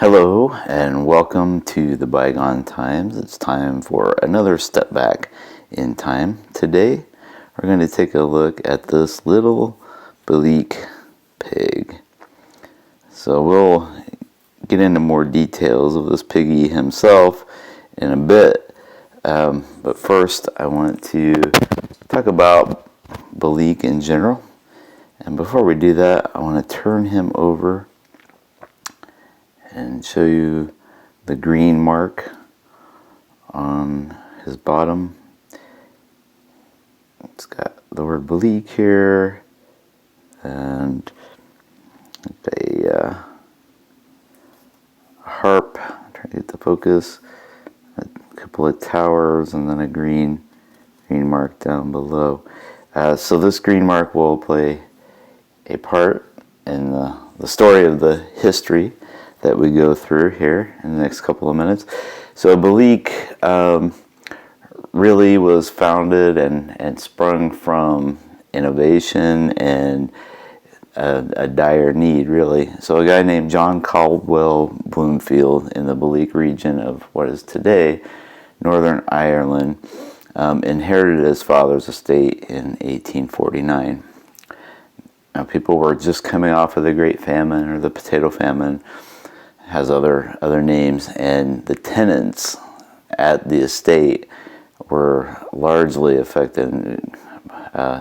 Hello and welcome to the Bygone Times. It's time for another step back in time. Today we're going to take a look at this little Belleek pig. So we'll get into more details of this piggy himself in a bit. But first I want to talk about Belleek in general. And before we do that, I want to turn him over and show you the green mark on his bottom. It's got the word Belleek here and a harp. I'm trying to get the focus. A couple of towers and then a green mark down below. So this green mark will play a part in the story of the history that we go through here in the next couple of minutes. So Belleek really was founded and sprung from innovation and a dire need, really. So a guy named John Caldwell Bloomfield in the Belleek region of what is today Northern Ireland inherited his father's estate in 1849. Now, people were just coming off of the Great Famine or the Potato Famine, has other names, and the tenants at the estate were largely affected,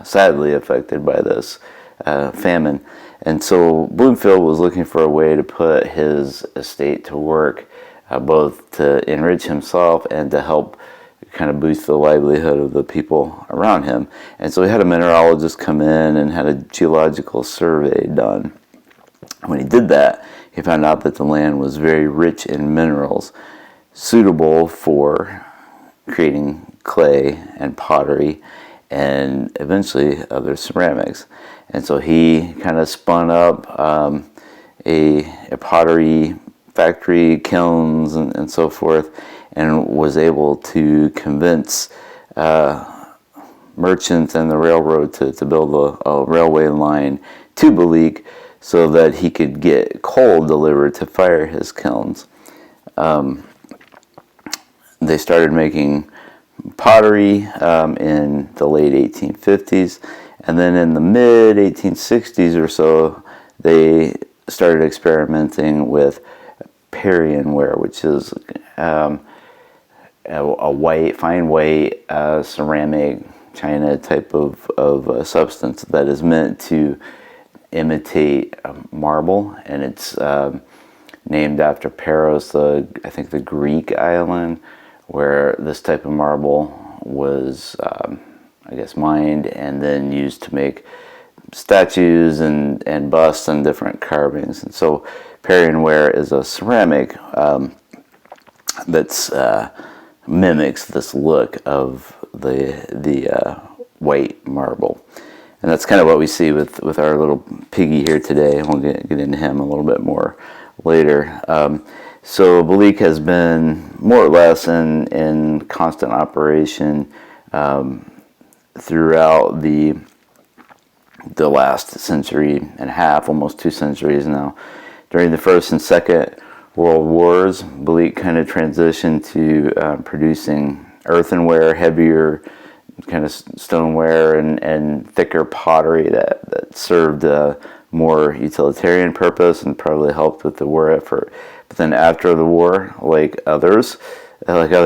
sadly affected by this famine. And so Bloomfield was looking for a way to put his estate to work, both to enrich himself and to help kind of boost the livelihood of the people around him. And so he had a mineralogist come in and had a geological survey done. When he did that, he found out that the land was very rich in minerals, suitable for creating clay and pottery and eventually other ceramics. And so he kind of spun up a pottery factory, kilns, and so forth, and was able to convince merchants and the railroad to build a railway line to Belleek so that he could get coal delivered to fire his kilns. They started making pottery in the late 1850s, and then in the mid 1860s or so, they started experimenting with Parian ware, which is a fine white ceramic china type of substance that is meant to imitate marble, and it's named after Paros, I think the Greek island, where this type of marble was, mined and then used to make statues and busts and different carvings. And so Parian ware is a ceramic that's mimics this look of the white marble. And that's kind of what we see with our little piggy here today. We'll get into him a little bit more later. So Belleek has been more or less in constant operation throughout the last century and a half, almost 2 centuries now. During the First and Second World Wars, Belleek kind of transitioned to producing earthenware, heavier kind of stoneware and thicker pottery that served a more utilitarian purpose and probably helped with the war effort. But then after the war, like other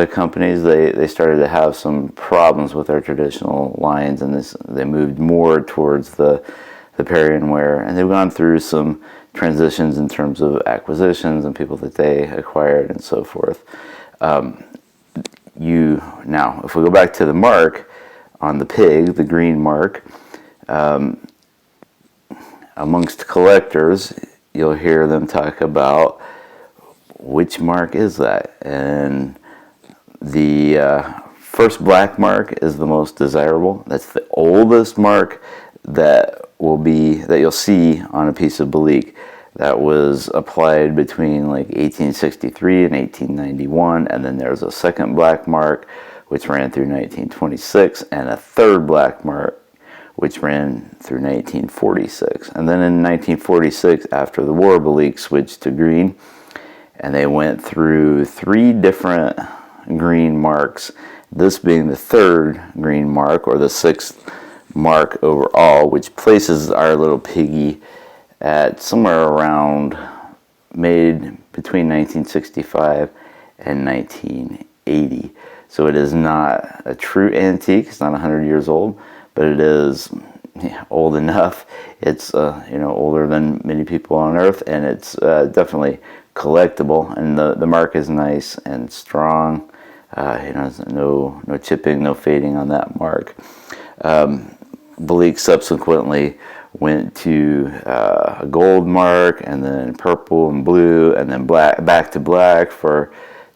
companies, they started to have some problems with their traditional lines, and they moved more towards the Parian ware, and they've gone through some transitions in terms of acquisitions and people that they acquired and so forth. Now, if we go back to the mark on the pig, the green mark, amongst collectors, you'll hear them talk about which mark is that, and the first black mark is the most desirable. That's the oldest mark that you'll see on a piece of Belleek. That was applied between like 1863 and 1891, and then there's a second black mark which ran through 1926, and a third black mark which ran through 1946. And then in 1946, after the war, Belleek switched to green, and they went through 3 different green marks, this being the 3rd green mark, or the 6th mark overall, which places our little piggy at somewhere around made between 1965 and 1980. So it is not a true antique. It's not 100 years old, but it is old enough. It's older than many people on Earth, and it's definitely collectible. And the mark is nice and strong. No chipping, no fading on that mark. Belleek subsequently went to a gold mark, and then purple and blue, and then black, back to black for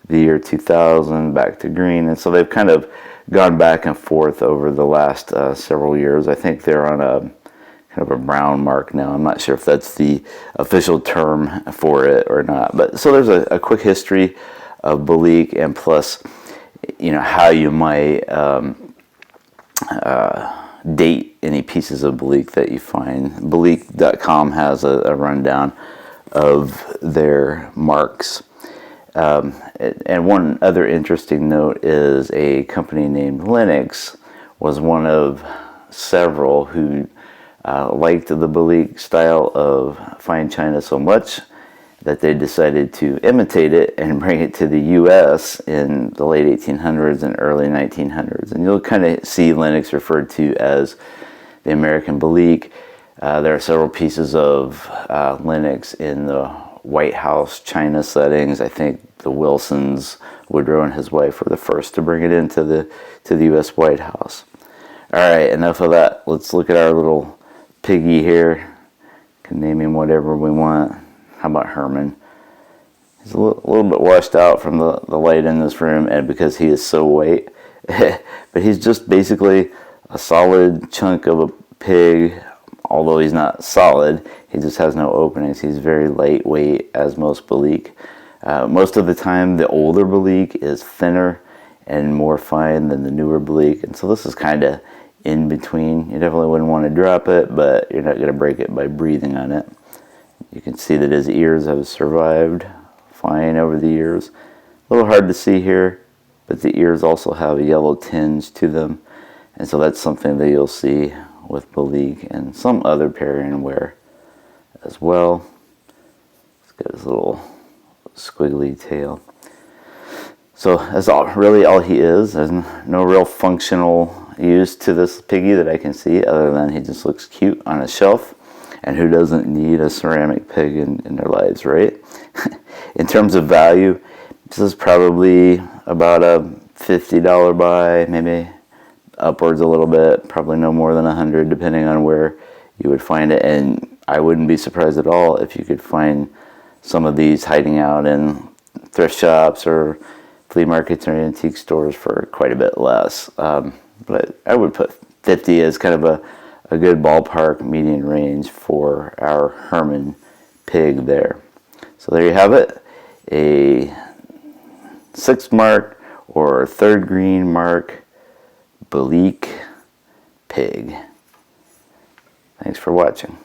the year 2000, back to green. And so they've kind of gone back and forth over the last several years. I think they're on a kind of a brown mark now. I'm not sure if that's the official term for it or not. But so there's a quick history of Belleek, and plus, how you might date any pieces of Belleek that you find. Belleek.com has a rundown of their marks. And one other interesting note is a company named Lenox was one of several who liked the Belleek style of fine china so much that they decided to imitate it and bring it to the U.S. in the late 1800s and early 1900s. And you'll kind of see Lenox referred to as the American Belleek. There are several pieces of Lenox in the White House china settings. I think the Wilsons, Woodrow and his wife, were the first to bring it into the U.S. White House. All right, enough of that. Let's look at our little piggy here. Can name him whatever we want. How about Herman? He's a little bit washed out from the light in this room, and because he is so white. But he's just basically a solid chunk of a pig. Although he's not solid, he just has no openings. He's very lightweight, as most Belleek. Most of the time, the older Belleek is thinner and more fine than the newer Belleek. And so this is kind of in between. You definitely wouldn't want to drop it, but you're not going to break it by breathing on it. You can see that his ears have survived fine over the years. A little hard to see here, but the ears also have a yellow tinge to them. And so that's something that you'll see with Belleek and some other Parian ware as well. He's got his little squiggly tail. So that's really all he is. There's no real functional use to this piggy that I can see, other than he just looks cute on a shelf. And who doesn't need a ceramic pig in their lives, right? In terms of value, this is probably about a $50 buy, maybe upwards a little bit, probably no more than $100, depending on where you would find it. And I wouldn't be surprised at all if you could find some of these hiding out in thrift shops or flea markets or antique stores for quite a bit less. But I would put 50 as kind of a good ballpark median range for our Herman pig there. So there you have it, a 6th mark or 3rd green mark Belleek pig. Thanks for watching.